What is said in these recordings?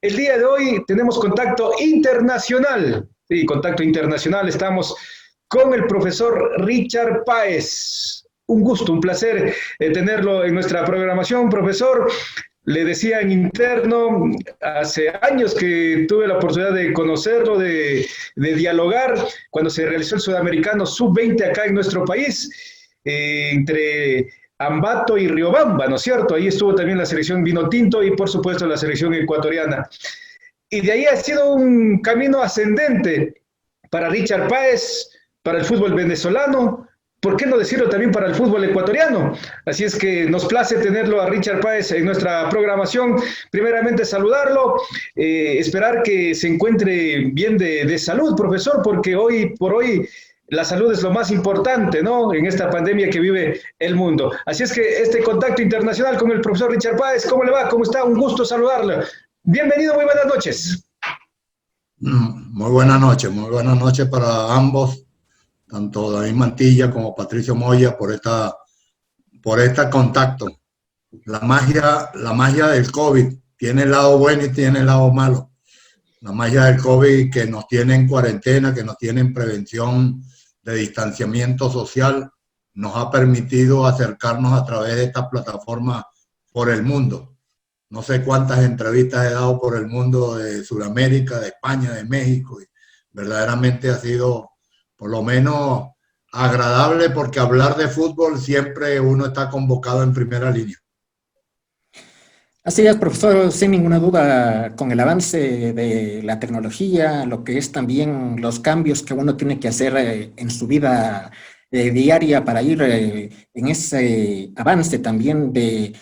El día de hoy tenemos contacto internacional. Sí, contacto internacional. Estamos con el profesor Richard Páez. Un gusto, un placer tenerlo en nuestra programación, profesor. Le decía en interno, hace años que tuve la oportunidad de conocerlo, de dialogar, cuando se realizó el Sudamericano Sub-20 acá en nuestro país, entre Ambato y Riobamba, ¿no es cierto? Ahí estuvo también la selección Vinotinto y por supuesto la selección ecuatoriana. Y de ahí ha sido un camino ascendente para Richard Páez, para el fútbol venezolano, ¿por qué no decirlo también para el fútbol ecuatoriano? Así es que nos place tenerlo a Richard Páez en nuestra programación. Primeramente saludarlo, esperar que se encuentre bien de salud, profesor, porque hoy por hoy la salud es lo más importante, ¿no? En esta pandemia que vive el mundo. Así es que este contacto internacional con el profesor Richard Páez, ¿cómo le va? ¿Cómo está? Un gusto saludarlo. Bienvenido, muy buenas noches. Muy buenas noches para ambos, tanto David Mantilla como Patricio Moya, por este contacto. La magia del COVID tiene el lado bueno y tiene el lado malo. La magia del COVID que nos tiene en cuarentena, que nos tiene en prevención de distanciamiento social, nos ha permitido acercarnos a través de esta plataforma por el mundo. No sé cuántas entrevistas he dado por el mundo de Sudamérica, de España, de México, y verdaderamente ha sido por lo menos agradable porque hablar de fútbol siempre uno está convocado en primera línea. Así es, profesor, sin ninguna duda, con el avance de la tecnología, lo que es también los cambios que uno tiene que hacer en su vida diaria para ir en ese avance también de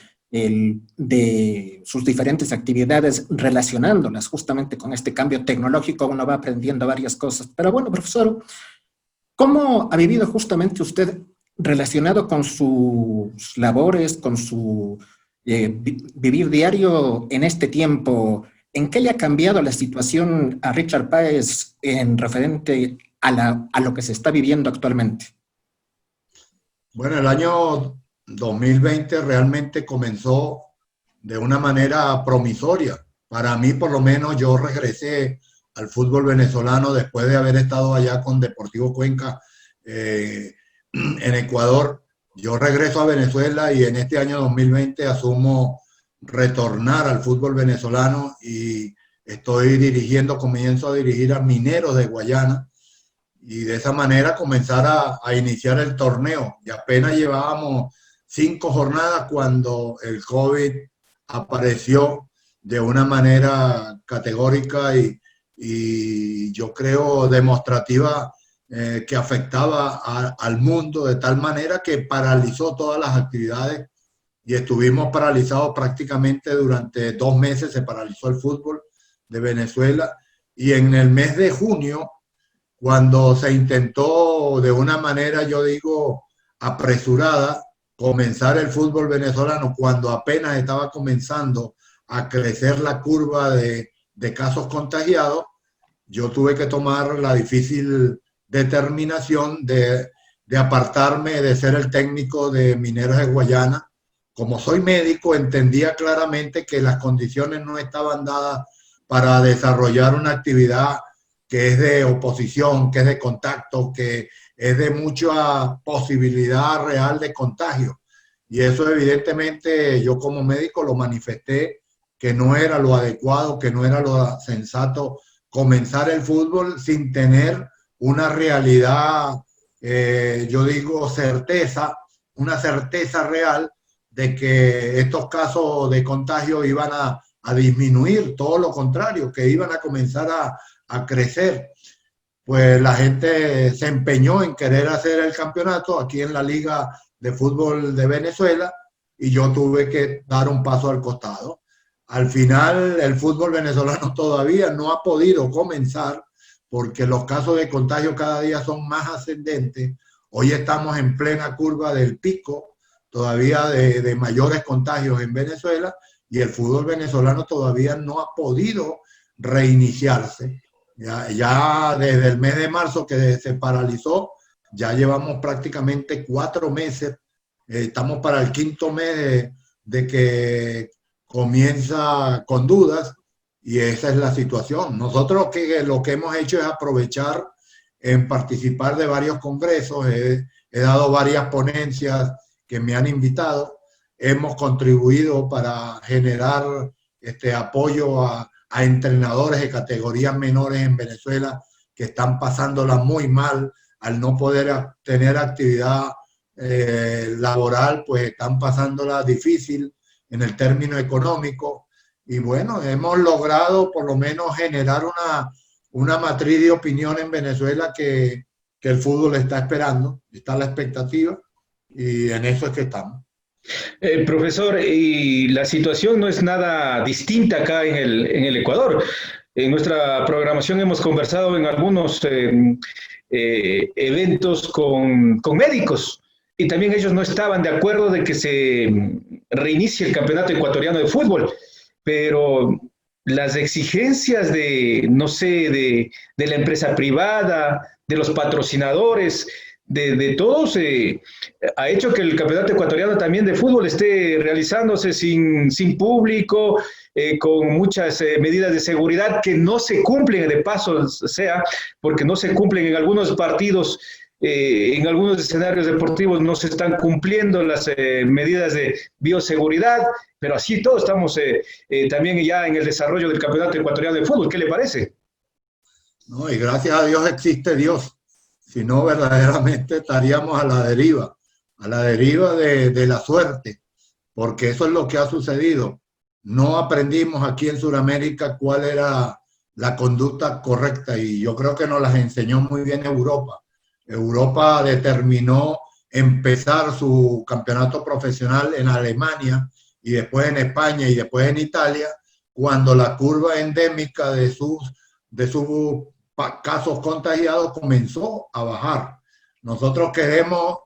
sus diferentes actividades, relacionándolas justamente con este cambio tecnológico, uno va aprendiendo varias cosas. Pero bueno, profesor, ¿cómo ha vivido justamente usted relacionado con sus labores, con su vivir diario en este tiempo? ¿En qué le ha cambiado la situación a Richard Páez en referente a lo que se está viviendo actualmente? Bueno, el año 2020 realmente comenzó de una manera promisoria. Para mí, por lo menos, yo regresé al fútbol venezolano después de haber estado allá con Deportivo Cuenca en Ecuador. Yo regreso a Venezuela y en este año 2020 asumo retornar al fútbol venezolano y comienzo a dirigir a Mineros de Guayana y de esa manera comenzar a iniciar el torneo. Y apenas llevábamos 5 jornadas cuando el COVID apareció de una manera categórica y yo creo demostrativa que afectaba al mundo de tal manera que paralizó todas las actividades y estuvimos paralizados prácticamente durante 2 meses, se paralizó el fútbol de Venezuela y en el mes de junio, cuando se intentó de una manera, yo digo, apresurada, comenzar el fútbol venezolano, cuando apenas estaba comenzando a crecer la curva de casos contagiados, yo tuve que tomar la difícil determinación de apartarme de ser el técnico de Mineros de Guayana. Como soy médico, entendía claramente que las condiciones no estaban dadas para desarrollar una actividad que es de oposición, que es de contacto, que es de mucha posibilidad real de contagio. Y eso evidentemente yo como médico lo manifesté, que no era lo adecuado, que no era lo sensato comenzar el fútbol sin tener una realidad, yo digo una certeza real de que estos casos de contagio iban a disminuir, todo lo contrario, que iban a comenzar a crecer. Pues la gente se empeñó en querer hacer el campeonato aquí en la Liga de Fútbol de Venezuela y yo tuve que dar un paso al costado. Al final, el fútbol venezolano todavía no ha podido comenzar porque los casos de contagio cada día son más ascendentes. Hoy estamos en plena curva del pico todavía de mayores contagios en Venezuela y el fútbol venezolano todavía no ha podido reiniciarse. Ya desde el mes de marzo que se paralizó, ya llevamos prácticamente 4 meses. Estamos para el 5.º mes de que comienza con dudas y esa es la situación. Nosotros lo que hemos hecho es aprovechar en participar de varios congresos, he dado varias ponencias que me han invitado, hemos contribuido para generar apoyo a entrenadores de categorías menores en Venezuela que están pasándola muy mal al no poder tener actividad laboral, pues están pasándola difícil en el término económico. Y bueno, hemos logrado por lo menos generar una matriz de opinión en Venezuela que el fútbol está esperando, está a la expectativa, y en eso es que estamos. Profesor, y la situación no es nada distinta acá en el Ecuador. En nuestra programación hemos conversado en algunos eventos con médicos y también ellos no estaban de acuerdo de que se reinicie el campeonato ecuatoriano de fútbol, pero las exigencias de, no sé, de la empresa privada, de los patrocinadores, de todos, ha hecho que el campeonato ecuatoriano también de fútbol esté realizándose sin público, con muchas medidas de seguridad que no se cumplen, de paso sea, porque no se cumplen en algunos partidos, en algunos escenarios deportivos no se están cumpliendo las medidas de bioseguridad, pero así todos estamos también ya en el desarrollo del campeonato ecuatoriano de fútbol. ¿Qué le parece? No, y gracias a Dios existe Dios. Si no, verdaderamente estaríamos a la deriva de la suerte, porque eso es lo que ha sucedido. No aprendimos aquí en Sudamérica cuál era la conducta correcta y yo creo que nos las enseñó muy bien Europa. Europa determinó empezar su campeonato profesional en Alemania y después en España y después en Italia, cuando la curva endémica de sus casos contagiados comenzó a bajar. Nosotros queremos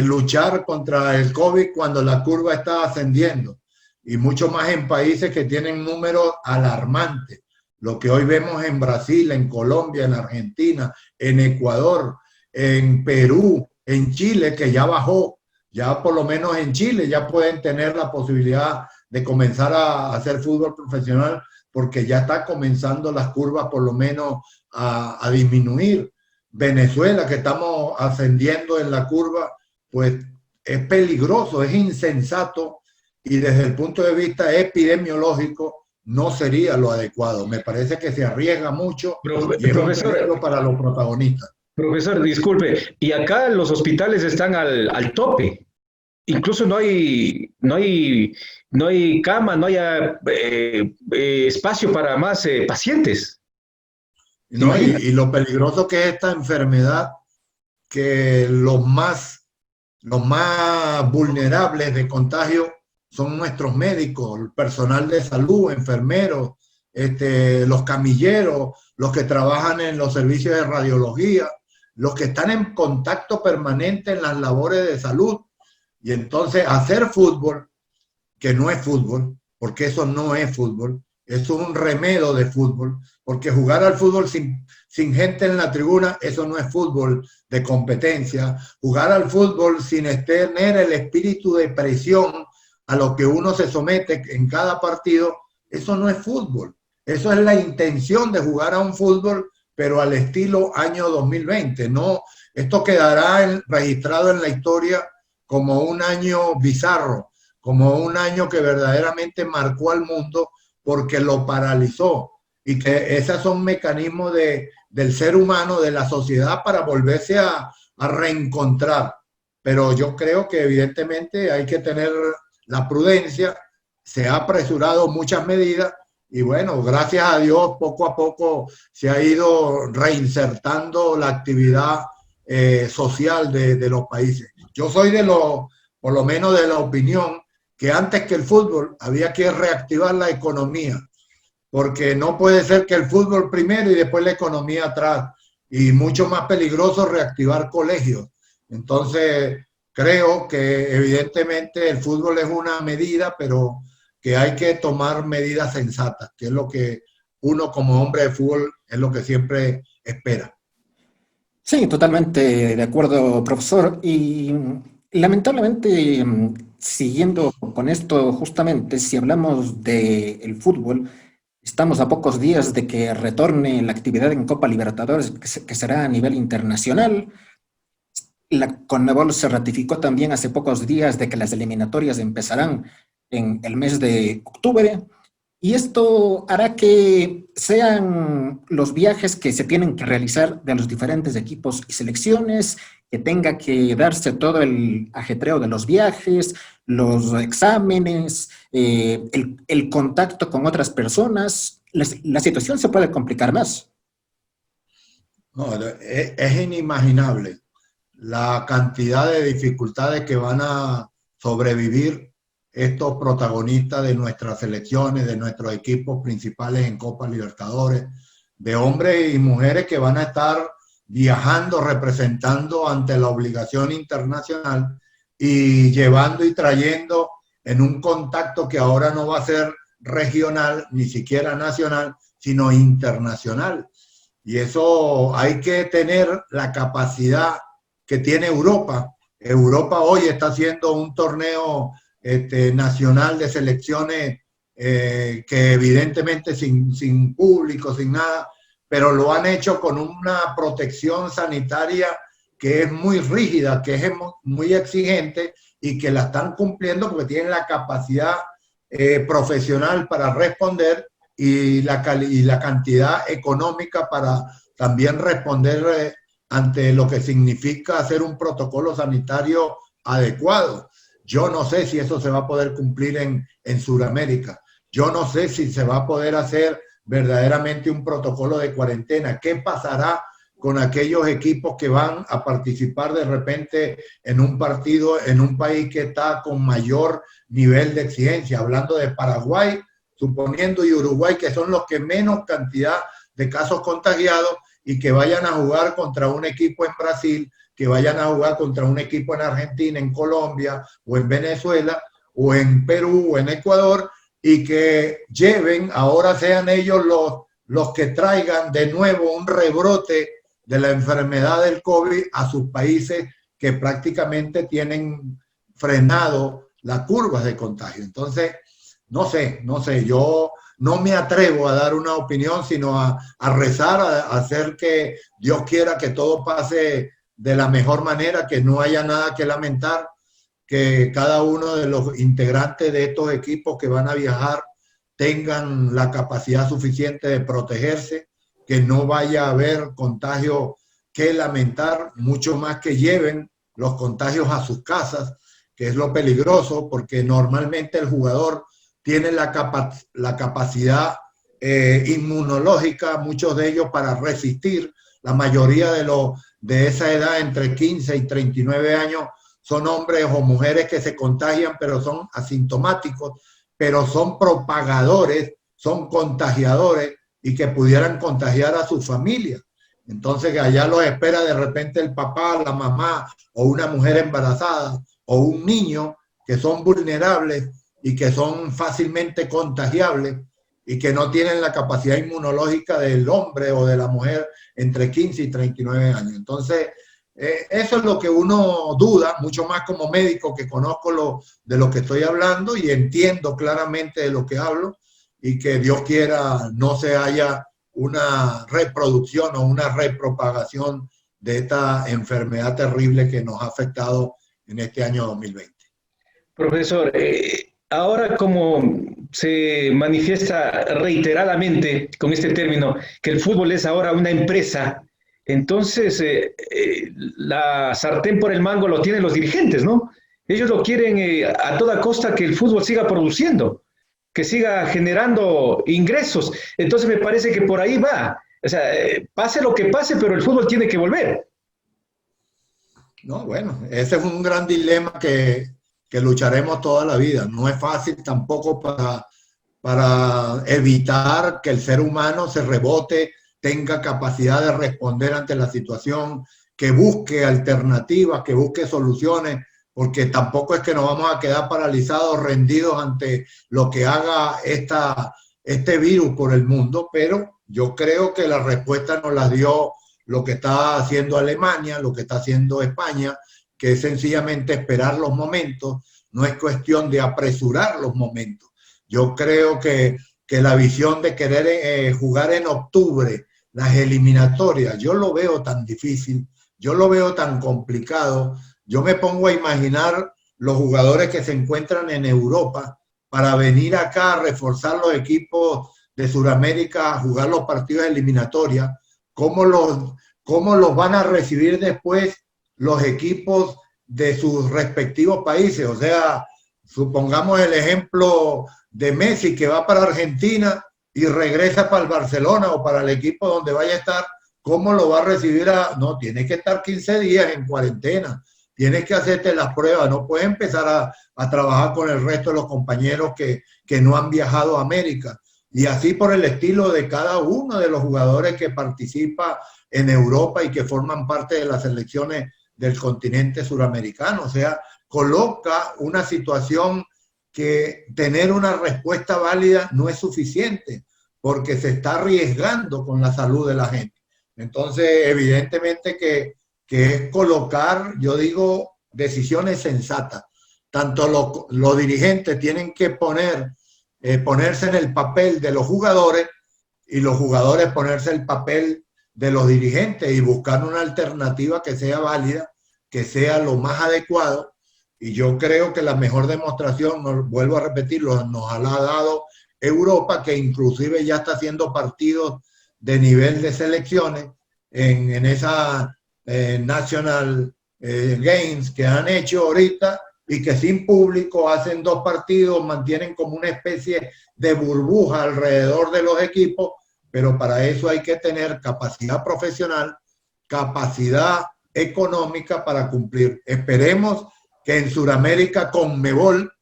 luchar contra el COVID cuando la curva está ascendiendo y mucho más en países que tienen números alarmantes. Lo que hoy vemos en Brasil, en Colombia, en Argentina, en Ecuador, en Perú, en Chile, que ya bajó, ya por lo menos en Chile ya pueden tener la posibilidad de comenzar a hacer fútbol profesional porque ya está comenzando las curvas por lo menos a disminuir. Venezuela, que estamos ascendiendo en la curva, pues es peligroso, es insensato y desde el punto de vista epidemiológico no sería lo adecuado. Me parece que se arriesga mucho y es un peligro para los protagonistas. Profesor, disculpe, y acá los hospitales están al tope. Incluso no hay cama, no hay espacio para más pacientes. No, y lo peligroso que es esta enfermedad, que los más vulnerables de contagio son nuestros médicos, el personal de salud, enfermeros, los camilleros, los que trabajan en los servicios de radiología, los que están en contacto permanente en las labores de salud. Y entonces hacer fútbol, que no es fútbol, porque eso no es fútbol, es un remedio de fútbol, porque jugar al fútbol sin gente en la tribuna, eso no es fútbol de competencia. Jugar al fútbol sin tener el espíritu de presión a lo que uno se somete en cada partido, eso no es fútbol. Eso es la intención de jugar a un fútbol, pero al estilo año 2020. No, esto quedará registrado en la historia como un año bizarro, como un año que verdaderamente marcó al mundo porque lo paralizó y que esos son mecanismos del ser humano, de la sociedad para volverse a reencontrar. Pero yo creo que evidentemente hay que tener la prudencia, se ha apresurado muchas medidas y bueno, gracias a Dios poco a poco se ha ido reinsertando la actividad social de los países. Yo soy por lo menos de la opinión que antes que el fútbol había que reactivar la economía, porque no puede ser que el fútbol primero y después la economía atrás, y mucho más peligroso reactivar colegios. Entonces, creo que evidentemente el fútbol es una medida, pero que hay que tomar medidas sensatas, que es lo que uno como hombre de fútbol es lo que siempre espera. Sí, totalmente de acuerdo, profesor. Y lamentablemente, siguiendo con esto, justamente, si hablamos del fútbol, Estamos a pocos días de que retorne la actividad en Copa Libertadores, que será a nivel internacional. La Conmebol se ratificó también hace pocos días de que las eliminatorias empezarán en el mes de octubre. Y esto hará que sean los viajes que se tienen que realizar de los diferentes equipos y selecciones, que tenga que darse todo el ajetreo de los viajes, los exámenes, el contacto con otras personas. La situación se puede complicar más. No, es inimaginable la cantidad de dificultades que van a sobrevivir estos protagonistas de nuestras selecciones, de nuestros equipos principales en Copa Libertadores, de hombres y mujeres que van a estar viajando, representando ante la obligación internacional y llevando y trayendo en un contacto que ahora no va a ser regional, ni siquiera nacional, sino internacional. Y eso hay que tener la capacidad que tiene Europa. Europa hoy está haciendo un torneo nacional de selecciones que evidentemente sin público, sin nada, pero lo han hecho con una protección sanitaria que es muy rígida, que es muy exigente y que la están cumpliendo porque tienen la capacidad profesional para responder y la cantidad económica para también responder ante lo que significa hacer un protocolo sanitario adecuado. Yo no sé si eso se va a poder cumplir en Sudamérica. Yo no sé si se va a poder hacer verdaderamente un protocolo de cuarentena. ¿Qué pasará con aquellos equipos que van a participar de repente en un partido en un país que está con mayor nivel de exigencia? Hablando de Paraguay, suponiendo, y Uruguay, que son los que menos cantidad de casos contagiados, y que vayan a jugar contra un equipo en Brasil, que vayan a jugar contra un equipo en Argentina, en Colombia, o en Venezuela, o en Perú, o en Ecuador, y que lleven, ahora sean ellos los que traigan de nuevo un rebrote de la enfermedad del COVID a sus países que prácticamente tienen frenado las curvas de contagio. Entonces, no sé, yo no me atrevo a dar una opinión, sino a rezar, a hacer que Dios quiera que todo pase de la mejor manera, que no haya nada que lamentar, que cada uno de los integrantes de estos equipos que van a viajar tengan la capacidad suficiente de protegerse, que no vaya a haber contagio que lamentar, mucho más que lleven los contagios a sus casas, que es lo peligroso, porque normalmente el jugador tiene la capacidad inmunológica, muchos de ellos para resistir. La mayoría de esa edad, entre 15 y 39 años, son hombres o mujeres que se contagian, pero son asintomáticos, pero son propagadores, son contagiadores y que pudieran contagiar a su familia. Entonces, que allá los espera de repente el papá, la mamá o una mujer embarazada o un niño que son vulnerables y que son fácilmente contagiables y que no tienen la capacidad inmunológica del hombre o de la mujer entre 15 y 39 años. Entonces, eso es lo que uno duda, mucho más como médico que conozco de lo que estoy hablando y entiendo claramente de lo que hablo, y que Dios quiera no se haya una reproducción o una repropagación de esta enfermedad terrible que nos ha afectado en este año 2020. Profesor, ahora como se manifiesta reiteradamente con este término, que el fútbol es ahora una empresa, entonces la sartén por el mango lo tienen los dirigentes, ¿no? Ellos lo quieren a toda costa que el fútbol siga produciendo, que siga generando ingresos. Entonces me parece que por ahí va. O sea, pase lo que pase, pero el fútbol tiene que volver. No, bueno, ese es un gran dilema que lucharemos toda la vida. No es fácil tampoco para evitar que el ser humano se rebote, tenga capacidad de responder ante la situación, que busque alternativas, que busque soluciones, porque tampoco es que nos vamos a quedar paralizados, rendidos ante lo que haga este virus por el mundo, pero yo creo que la respuesta nos la dio lo que está haciendo Alemania, lo que está haciendo España, que es sencillamente esperar los momentos, no es cuestión de apresurar los momentos. Yo creo que que la visión de querer jugar en octubre las eliminatorias, yo lo veo tan difícil, yo lo veo tan complicado. Yo me pongo a imaginar los jugadores que se encuentran en Europa para venir acá a reforzar los equipos de Sudamérica, a jugar los partidos eliminatorios, cómo los van a recibir después los equipos de sus respectivos países. O sea, supongamos el ejemplo de Messi, que va para Argentina y regresa para el Barcelona o para el equipo donde vaya a estar. ¿Cómo lo va a recibir? No, tiene que estar 15 días en cuarentena, tienes que hacerte las pruebas, no puedes empezar a trabajar con el resto de los compañeros que no han viajado a América. Y así por el estilo de cada uno de los jugadores que participa en Europa y que forman parte de las selecciones del continente suramericano. O sea, coloca una situación que tener una respuesta válida no es suficiente, porque se está arriesgando con la salud de la gente. Entonces, evidentemente que es colocar, yo digo, decisiones sensatas. Tanto los dirigentes tienen que ponerse en el papel de los jugadores y los jugadores ponerse en el papel de los dirigentes y buscar una alternativa que sea válida, que sea lo más adecuado. Y yo creo que la mejor demostración, vuelvo a repetirlo, nos ha dado Europa, que inclusive ya está haciendo partidos de nivel de selecciones en esa National Games que han hecho ahorita, y que sin público hacen 2 partidos, mantienen como una especie de burbuja alrededor de los equipos, pero para eso hay que tener capacidad profesional, capacidad económica para cumplir. Esperemos que en Sudamérica Conmebol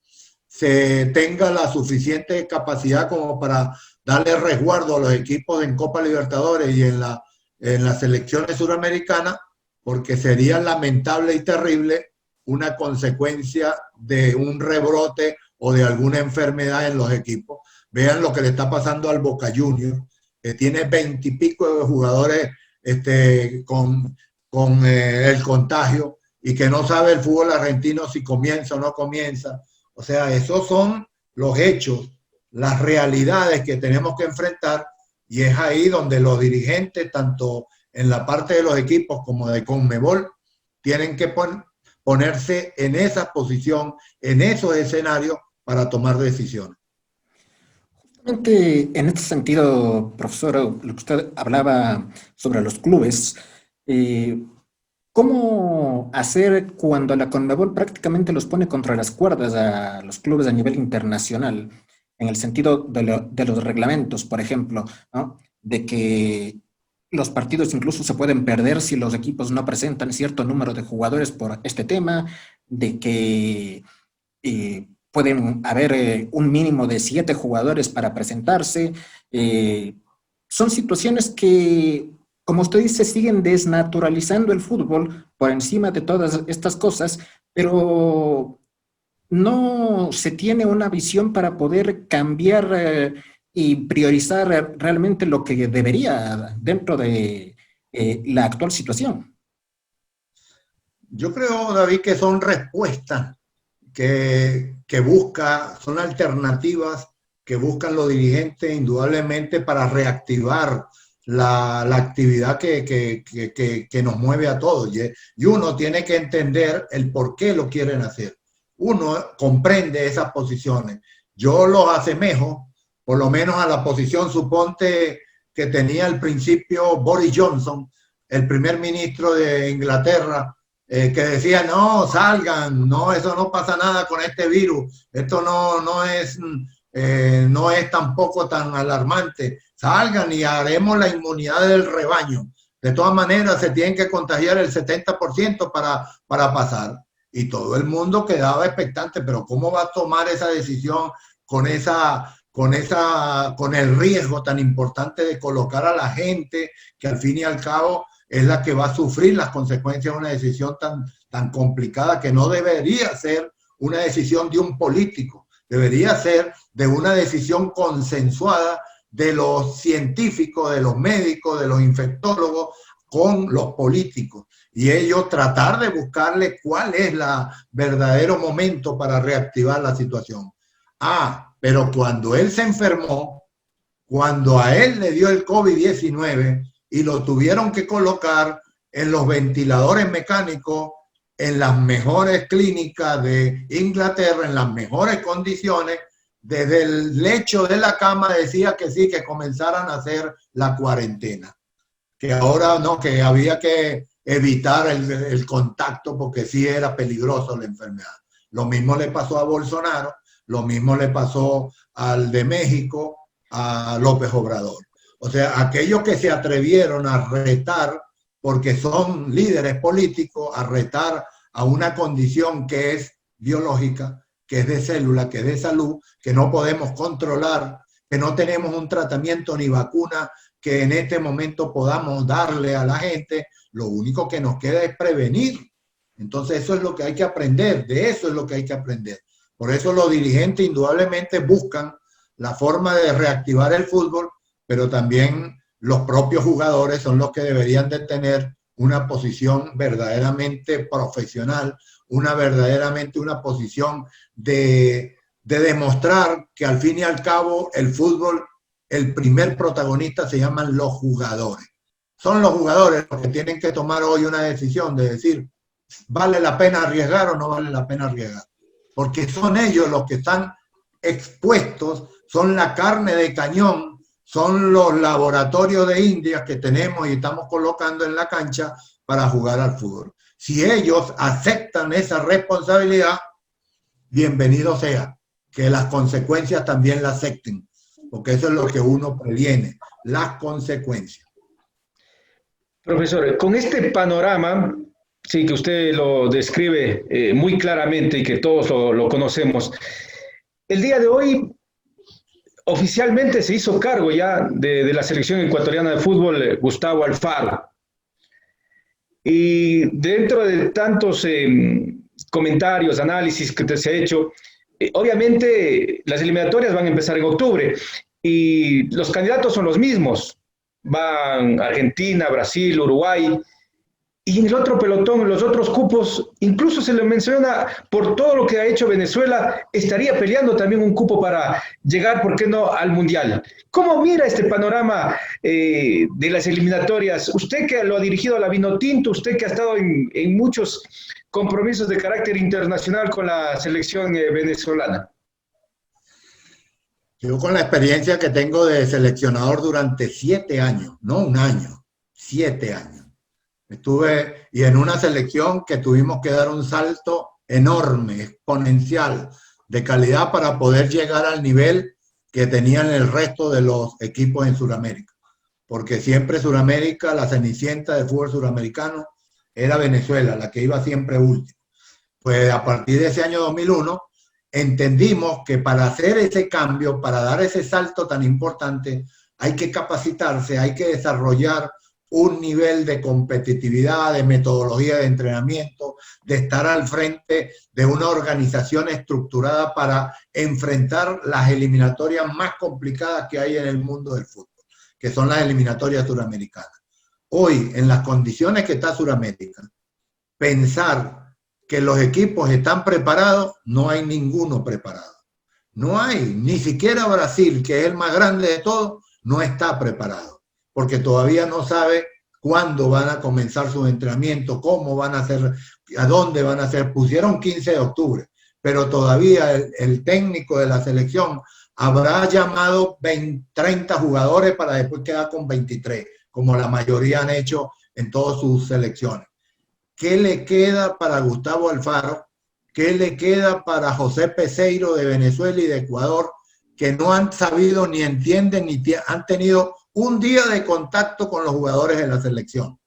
se tenga la suficiente capacidad como para darle resguardo a los equipos en Copa Libertadores y en las selecciones suramericanas, porque sería lamentable y terrible una consecuencia de un rebrote o de alguna enfermedad en los equipos. Vean lo que le está pasando al Boca Juniors, que tiene 20 y pico de jugadores con el contagio y que no sabe el fútbol argentino si comienza o no comienza. O sea, esos son los hechos, las realidades que tenemos que enfrentar, y es ahí donde los dirigentes, tanto en la parte de los equipos como de Conmebol, tienen que ponerse en esa posición, en esos escenarios para tomar decisiones. Justamente en este sentido, profesor, lo que usted hablaba sobre los clubes, ¿cómo hacer cuando la Conmebol prácticamente los pone contra las cuerdas a los clubes a nivel internacional? En el sentido de los reglamentos, por ejemplo, ¿no? De que los partidos incluso se pueden perder si los equipos no presentan cierto número de jugadores por este tema, de que pueden haber un mínimo de 7 jugadores para presentarse. Son situaciones que, como usted dice, siguen desnaturalizando el fútbol por encima de todas estas cosas, pero no se tiene una visión para poder cambiar y priorizar realmente lo que debería dentro de la actual situación. Yo creo, David, que son respuestas que son alternativas que buscan los dirigentes indudablemente para reactivar la actividad que nos mueve a todos. Y uno tiene que entender el por qué lo quieren hacer. Uno comprende esas posiciones. Yo los asemejo, por lo menos a la posición, suponte, que tenía al principio Boris Johnson, el primer ministro de Inglaterra, que decía, no, salgan, no, eso no pasa nada con este virus, esto no es tampoco tan alarmante, salgan y haremos la inmunidad del rebaño. De todas maneras, se tienen que contagiar el 70% para pasar. Y todo el mundo quedaba expectante, pero ¿cómo va a tomar esa decisión con el riesgo tan importante de colocar a la gente que al fin y al cabo es la que va a sufrir las consecuencias de una decisión tan complicada, que no debería ser una decisión de un político, debería ser de una decisión consensuada de los científicos, de los médicos, de los infectólogos con los políticos, y ellos tratar de buscarle cuál es el verdadero momento para reactivar la situación. Pero cuando él se enfermó, cuando a él le dio el COVID-19 y lo tuvieron que colocar en los ventiladores mecánicos en las mejores clínicas de Inglaterra, en las mejores condiciones, desde el lecho de la cama decía que sí, que comenzaran a hacer la cuarentena, que ahora no, que había que evitar el contacto porque sí era peligroso la enfermedad. Lo mismo le pasó a Bolsonaro, lo mismo le pasó al de México, a López Obrador. O sea, aquellos que se atrevieron a retar, porque son líderes políticos, a retar a una condición que es biológica, que es de célula, que es de salud, que no podemos controlar, que no tenemos un tratamiento ni vacuna que en este momento podamos darle a la gente, lo único que nos queda es prevenir. Entonces eso es lo que hay que aprender, de eso es lo que hay que aprender. Por eso los dirigentes indudablemente buscan la forma de reactivar el fútbol, pero también los propios jugadores son los que deberían de tener una posición verdaderamente profesional, una posición de demostrar que al fin y al cabo el fútbol, el primer protagonista se llaman los jugadores. Son los jugadores los que tienen que tomar hoy una decisión de decir, ¿vale la pena arriesgar o no vale la pena arriesgar? Porque son ellos los que están expuestos, son la carne de cañón, son los laboratorios de indias que tenemos y estamos colocando en la cancha para jugar al fútbol. Si ellos aceptan esa responsabilidad, bienvenido sea, que las consecuencias también la acepten, porque eso es lo que uno previene, las consecuencias. Profesor, con este panorama, sí, que usted lo describe muy claramente y que todos lo conocemos, el día de hoy oficialmente se hizo cargo ya de la selección ecuatoriana de fútbol Gustavo Alfaro. Y dentro de tantos comentarios, análisis que se ha hecho, obviamente las eliminatorias van a empezar en octubre y los candidatos son los mismos. Van Argentina, Brasil, Uruguay. Y en el otro pelotón, los otros cupos, incluso se le menciona por todo lo que ha hecho Venezuela, estaría peleando también un cupo para llegar, ¿por qué no?, al Mundial. ¿Cómo mira este panorama de las eliminatorias? Usted que lo ha dirigido a la Vinotinto, usted que ha estado en muchos compromisos de carácter internacional con la selección venezolana. Yo con la experiencia que tengo de seleccionador durante 7 años, no un año, 7 años. Estuve y en una selección que tuvimos que dar un salto enorme, exponencial, de calidad para poder llegar al nivel que tenían el resto de los equipos en Sudamérica. Porque siempre Sudamérica, la cenicienta del fútbol suramericano, era Venezuela, la que iba siempre última. Pues a partir de ese año 2001, entendimos que para hacer ese cambio, para dar ese salto tan importante, hay que capacitarse, hay que desarrollar un nivel de competitividad, de metodología de entrenamiento, de estar al frente de una organización estructurada para enfrentar las eliminatorias más complicadas que hay en el mundo del fútbol, que son las eliminatorias suramericanas. Hoy, en las condiciones que está Suramérica, pensar que los equipos están preparados, no hay ninguno preparado. No hay, ni siquiera Brasil, que es el más grande de todos, no está preparado, porque todavía no sabe cuándo van a comenzar sus entrenamientos, cómo van a hacer, a dónde van a hacer. Pusieron 15 de octubre, pero todavía el técnico de la selección habrá llamado 30 jugadores para después quedar con 23, como la mayoría han hecho en todas sus selecciones. ¿Qué le queda para Gustavo Alfaro? ¿Qué le queda para José Peseiro de Venezuela y de Ecuador, que no han sabido ni entienden ni han tenido un día de contacto con los jugadores de la selección?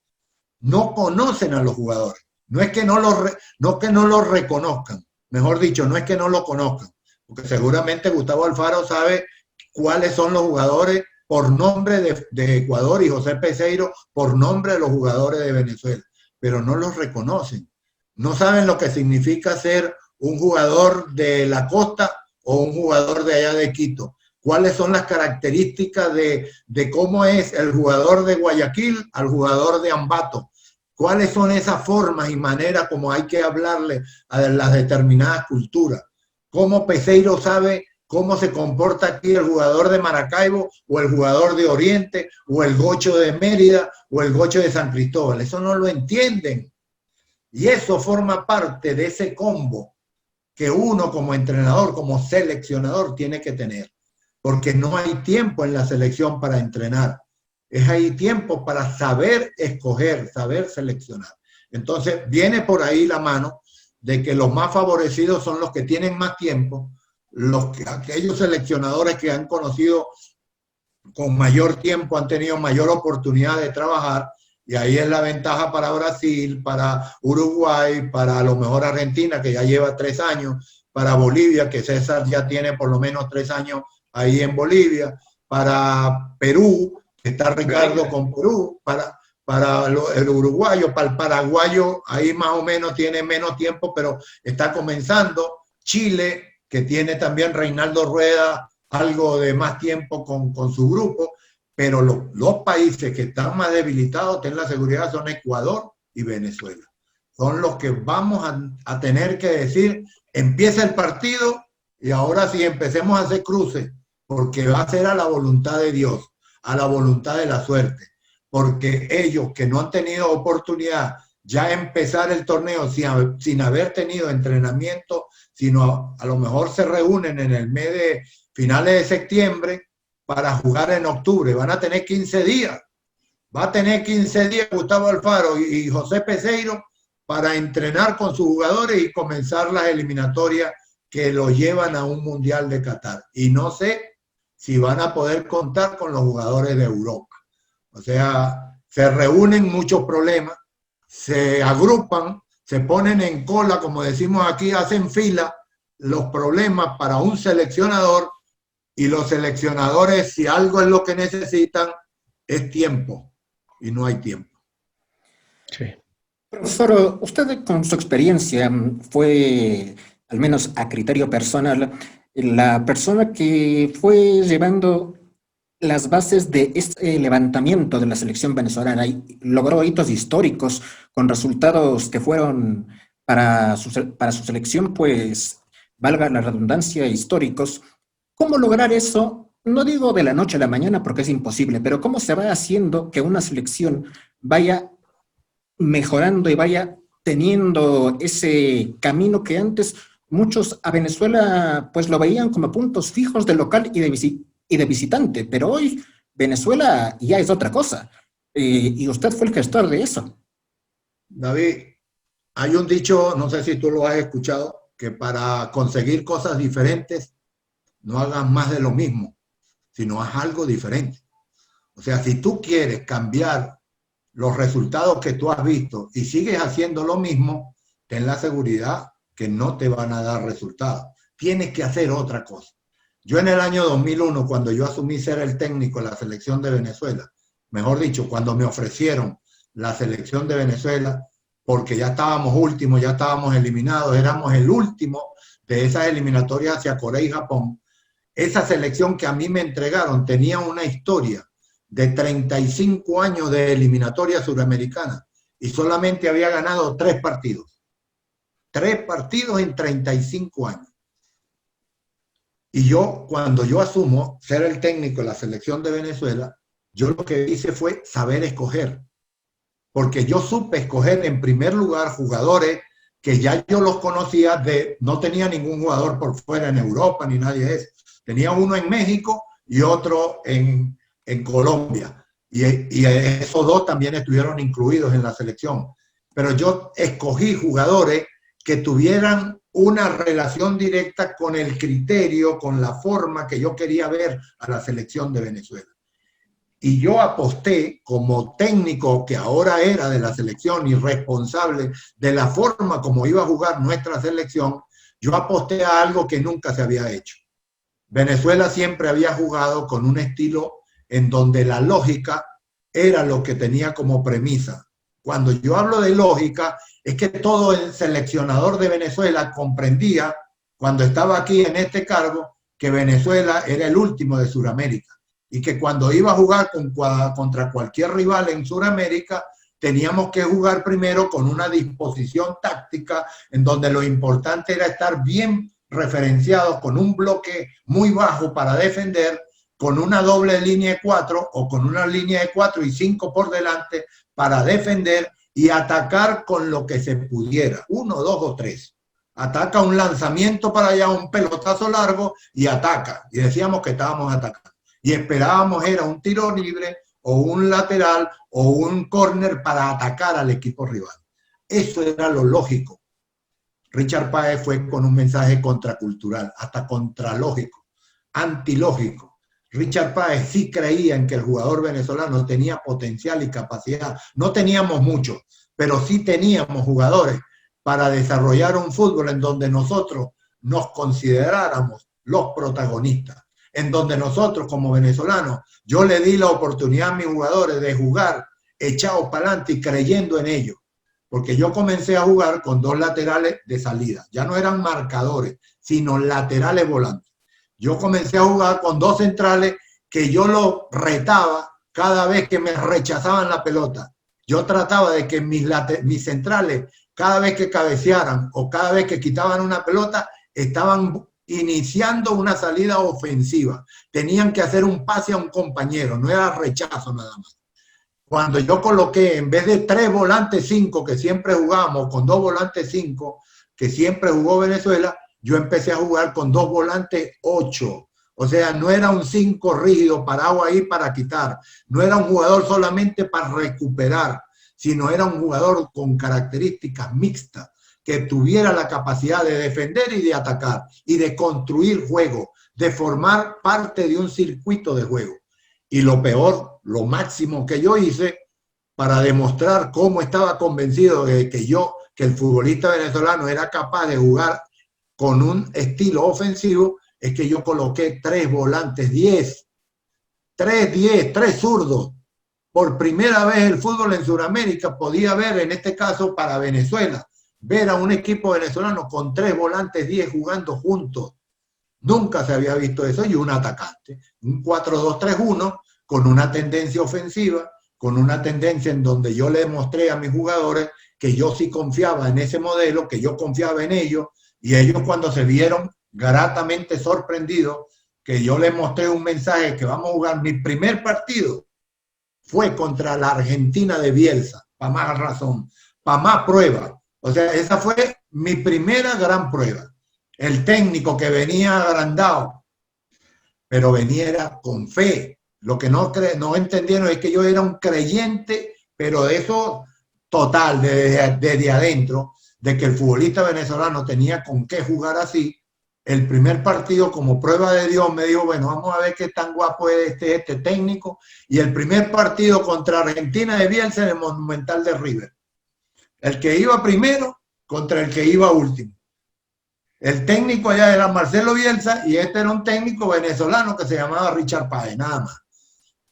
No conocen a los jugadores. No es que no los reconozcan. Mejor dicho, no es que no lo conozcan. Porque seguramente Gustavo Alfaro sabe cuáles son los jugadores por nombre de Ecuador y José Peseiro por nombre de los jugadores de Venezuela. Pero no los reconocen. No saben lo que significa ser un jugador de la costa o un jugador de allá de Quito. ¿Cuáles son las características de cómo es el jugador de Guayaquil al jugador de Ambato? ¿Cuáles son esas formas y maneras como hay que hablarle a las determinadas culturas? ¿Cómo Peseiro sabe cómo se comporta aquí el jugador de Maracaibo o el jugador de Oriente o el gocho de Mérida o el gocho de San Cristóbal. Eso no lo entienden. Y eso forma parte de ese combo que uno como entrenador, como seleccionador tiene que tener. Porque no hay tiempo en la selección para entrenar. Hay tiempo para saber escoger, saber seleccionar. Entonces viene por ahí la mano de que los más favorecidos son los que tienen más tiempo, aquellos seleccionadores que han conocido con mayor tiempo, han tenido mayor oportunidad de trabajar, y ahí es la ventaja para Brasil, para Uruguay, para a lo mejor Argentina, que ya lleva 3 años, para Bolivia, que César ya tiene por lo menos 3 años ahí en Bolivia, para Perú, que está Ricardo con Perú, para el uruguayo, para el paraguayo, ahí más o menos tiene menos tiempo, pero está comenzando. Chile, que tiene también Reinaldo Rueda algo de más tiempo con su grupo, pero los países que están más debilitados, ten la seguridad, son Ecuador y Venezuela. Son los que vamos a tener que decir, empieza el partido y ahora sí empecemos a hacer cruces, porque va a ser a la voluntad de Dios, a la voluntad de la suerte. Porque ellos que no han tenido oportunidad ya empezar el torneo sin haber tenido entrenamiento, sino a lo mejor se reúnen en el mes de finales de septiembre para jugar en octubre. Van a tener 15 días. Va a tener 15 días Gustavo Alfaro y José Peseiro para entrenar con sus jugadores y comenzar las eliminatorias que los llevan a un Mundial de Qatar. Y no sé si van a poder contar con los jugadores de Europa. O sea, se reúnen muchos problemas, se agrupan, se ponen en cola, como decimos aquí, hacen fila los problemas para un seleccionador, y los seleccionadores, si algo es lo que necesitan, es tiempo, y no hay tiempo. Sí. Profesor, usted con su experiencia fue, al menos a criterio personal, la persona que fue llevando las bases de este levantamiento de la selección venezolana y logró hitos históricos con resultados que fueron para su selección, pues, valga la redundancia, históricos. ¿Cómo lograr eso? No digo de la noche a la mañana porque es imposible, pero ¿cómo se va haciendo que una selección vaya mejorando y vaya teniendo ese camino que antes muchos a Venezuela pues lo veían como puntos fijos de local y de visitante, pero hoy Venezuela ya es otra cosa, y usted fue el gestor de eso. David, hay un dicho, no sé si tú lo has escuchado, que para conseguir cosas diferentes no hagas más de lo mismo, sino haz algo diferente. O sea, si tú quieres cambiar los resultados que tú has visto y sigues haciendo lo mismo, ten la seguridad que no te van a dar resultados. Tienes que hacer otra cosa. Yo en el año 2001, cuando yo asumí ser el técnico de la selección de Venezuela, mejor dicho, cuando me ofrecieron la selección de Venezuela, porque ya estábamos últimos, ya estábamos eliminados, éramos el último de esas eliminatorias hacia Corea y Japón, esa selección que a mí me entregaron tenía una historia de 35 años de eliminatoria suramericana y solamente había ganado 3 partidos. 3 partidos en 35 años. Y yo, cuando yo asumo ser el técnico de la selección de Venezuela, yo lo que hice fue saber escoger. Porque yo supe escoger en primer lugar jugadores que ya yo los conocía, no tenía ningún jugador por fuera en Europa ni nadie de eso. Tenía uno en México y otro en Colombia. Y esos 2 también estuvieron incluidos en la selección. Pero yo escogí jugadores que tuvieran una relación directa con el criterio, con la forma que yo quería ver a la selección de Venezuela. Y yo aposté como técnico que ahora era de la selección y responsable de la forma como iba a jugar nuestra selección, yo aposté a algo que nunca se había hecho. Venezuela siempre había jugado con un estilo en donde la lógica era lo que tenía como premisa. Cuando yo hablo de lógica, es que todo el seleccionador de Venezuela comprendía, cuando estaba aquí en este cargo, que Venezuela era el último de Sudamérica y que cuando iba a jugar contra cualquier rival en Sudamérica, teníamos que jugar primero con una disposición táctica en donde lo importante era estar bien referenciados con un bloque muy bajo para defender, con una doble línea de 4 o con una línea de 4 y 5 por delante para defender y atacar con lo que se pudiera, 1, 2 o 3. Ataca un lanzamiento para allá, un pelotazo largo y ataca. Y decíamos que estábamos atacando. Y esperábamos era un tiro libre o un lateral o un córner para atacar al equipo rival. Eso era lo lógico. Richard Páez fue con un mensaje contracultural, hasta contralógico, antilógico. Richard Páez sí creía en que el jugador venezolano tenía potencial y capacidad. No teníamos mucho, pero sí teníamos jugadores para desarrollar un fútbol en donde nosotros nos consideráramos los protagonistas, en donde nosotros como venezolanos, yo le di la oportunidad a mis jugadores de jugar echados para adelante y creyendo en ellos, porque yo comencé a jugar con 2 laterales de salida, ya no eran marcadores, sino laterales volantes. Yo comencé a jugar con 2 centrales que yo los retaba cada vez que me rechazaban la pelota. Yo trataba de que mis centrales, cada vez que cabecearan o cada vez que quitaban una pelota, estaban iniciando una salida ofensiva. Tenían que hacer un pase a un compañero, no era rechazo nada más. Cuando yo coloqué, en vez de 3 volantes 5 que siempre jugábamos, con 2 volantes 5 que siempre jugó Venezuela, yo empecé a jugar con 2 volantes 8. O sea, no era un 5 rígido parado ahí para quitar. No era un jugador solamente para recuperar, sino era un jugador con características mixtas, que tuviera la capacidad de defender y de atacar, y de construir juego, de formar parte de un circuito de juego. Y lo peor, lo máximo que yo hice para demostrar cómo estaba convencido de que el futbolista venezolano era capaz de jugar con un estilo ofensivo, es que yo coloqué 3 volantes 10, 3 zurdos. Por primera vez el fútbol en Sudamérica podía ver, en este caso para Venezuela, ver a un equipo venezolano con 3 volantes 10 jugando juntos. Nunca se había visto eso, y un atacante. Un 4-2-3-1 con una tendencia ofensiva, con una tendencia en donde yo le mostré a mis jugadores que yo sí confiaba en ese modelo, que yo confiaba en ellos, y ellos cuando se vieron gratamente sorprendidos, que yo les mostré un mensaje que vamos a jugar mi primer partido, fue contra la Argentina de Bielsa, para más razón, para más prueba. O sea, esa fue mi primera gran prueba. El técnico que venía agrandado, pero venía con fe. Lo que no entendieron es que yo era un creyente, pero de eso total, desde adentro, de que el futbolista venezolano tenía con qué jugar así. El primer partido, como prueba de Dios, me dijo, bueno, vamos a ver qué tan guapo es este técnico. Y el primer partido contra Argentina de Bielsa en el Monumental de River. El que iba primero contra el que iba último. El técnico allá era Marcelo Bielsa y este era un técnico venezolano que se llamaba Richard Páez, nada más.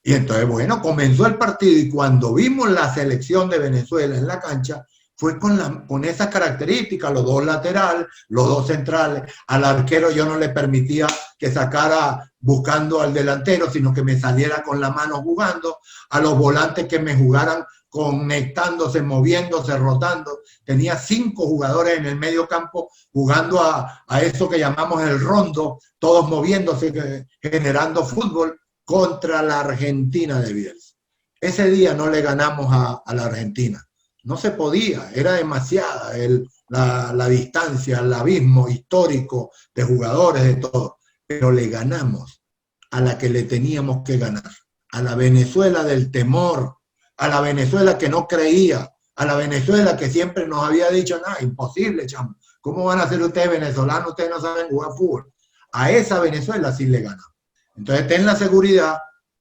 Y entonces, bueno, comenzó el partido y cuando vimos la selección de Venezuela en la cancha, fue con esas características, los 2 laterales, los 2 centrales. Al arquero yo no le permitía que sacara buscando al delantero, sino que me saliera con la mano jugando. A los volantes que me jugaran conectándose, moviéndose, rotando. Tenía 5 jugadores en el medio campo jugando a eso que llamamos el rondo, todos moviéndose, generando fútbol contra la Argentina de Bielsa. Ese día no le ganamos a la Argentina. No se podía, era demasiada la distancia, el abismo histórico de jugadores, de todo. Pero le ganamos a la que le teníamos que ganar. A la Venezuela del temor, a la Venezuela que no creía, a la Venezuela que siempre nos había dicho, nada, imposible, chamo. ¿Cómo van a ser ustedes venezolanos? Ustedes no saben jugar fútbol. A esa Venezuela sí le ganamos. Entonces ten la seguridad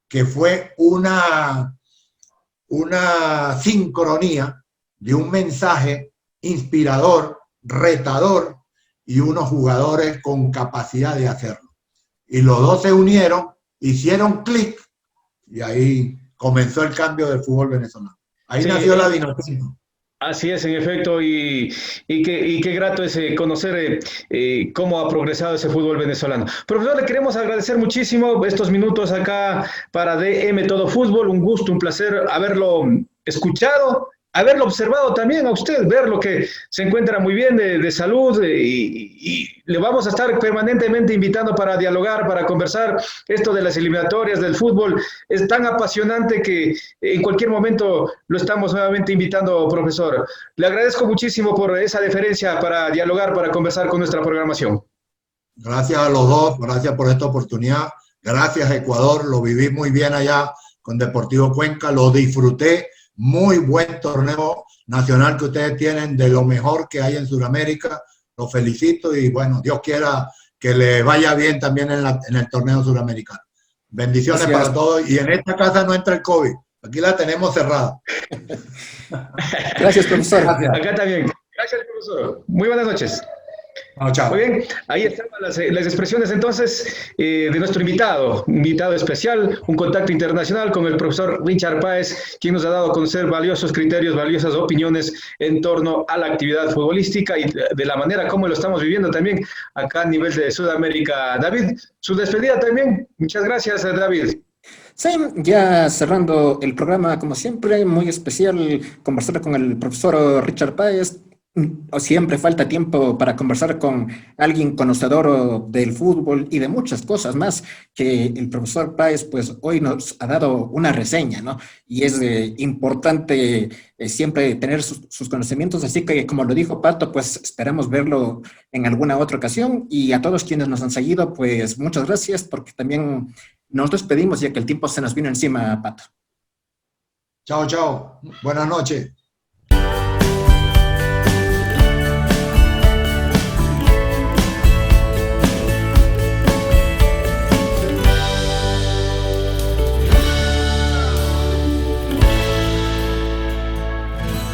que fue una sincronía de un mensaje inspirador, retador y unos jugadores con capacidad de hacerlo. Y los 2 se unieron, hicieron clic y ahí comenzó el cambio del fútbol venezolano. Ahí sí, nació la Vinotinto. Así es, en efecto, y qué grato es conocer cómo ha progresado ese fútbol venezolano. Profesor, le queremos agradecer muchísimo estos minutos acá para DM Todo Fútbol. Un gusto, un placer haberlo escuchado, haberlo observado también a usted, ver lo que se encuentra muy bien de salud y le vamos a estar permanentemente invitando para dialogar, para conversar. Esto de las eliminatorias del fútbol es tan apasionante que en cualquier momento lo estamos nuevamente invitando, profesor. Le agradezco muchísimo por esa deferencia para dialogar, para conversar con nuestra programación. Gracias a los dos, gracias por esta oportunidad. Gracias, Ecuador, lo viví muy bien allá con Deportivo Cuenca, lo disfruté. Muy buen torneo nacional que ustedes tienen, de lo mejor que hay en Sudamérica. Los felicito y bueno, Dios quiera que le vaya bien también en el torneo suramericano. Bendiciones para todos y en esta casa no entra el COVID. Aquí la tenemos cerrada. Gracias, profesor. Gracias. Acá también. Gracias, profesor. Muy buenas noches. No, chao. Muy bien, ahí están las expresiones entonces de nuestro invitado especial, un contacto internacional con el profesor Richard Páez, quien nos ha dado a conocer valiosos criterios, valiosas opiniones en torno a la actividad futbolística y de la manera como lo estamos viviendo también acá a nivel de Sudamérica. David, su despedida también. Muchas gracias, David. Sí, ya cerrando el programa, como siempre, muy especial conversar con el profesor Richard Páez. Siempre falta tiempo para conversar con alguien conocedor del fútbol y de muchas cosas más que el profesor Páez pues hoy nos ha dado una reseña, ¿no? Y es importante siempre tener sus conocimientos, así que como lo dijo Pato, pues esperamos verlo en alguna otra ocasión y a todos quienes nos han seguido, pues muchas gracias porque también nos despedimos ya que el tiempo se nos vino encima, Pato. Chao, chao. Buenas noches.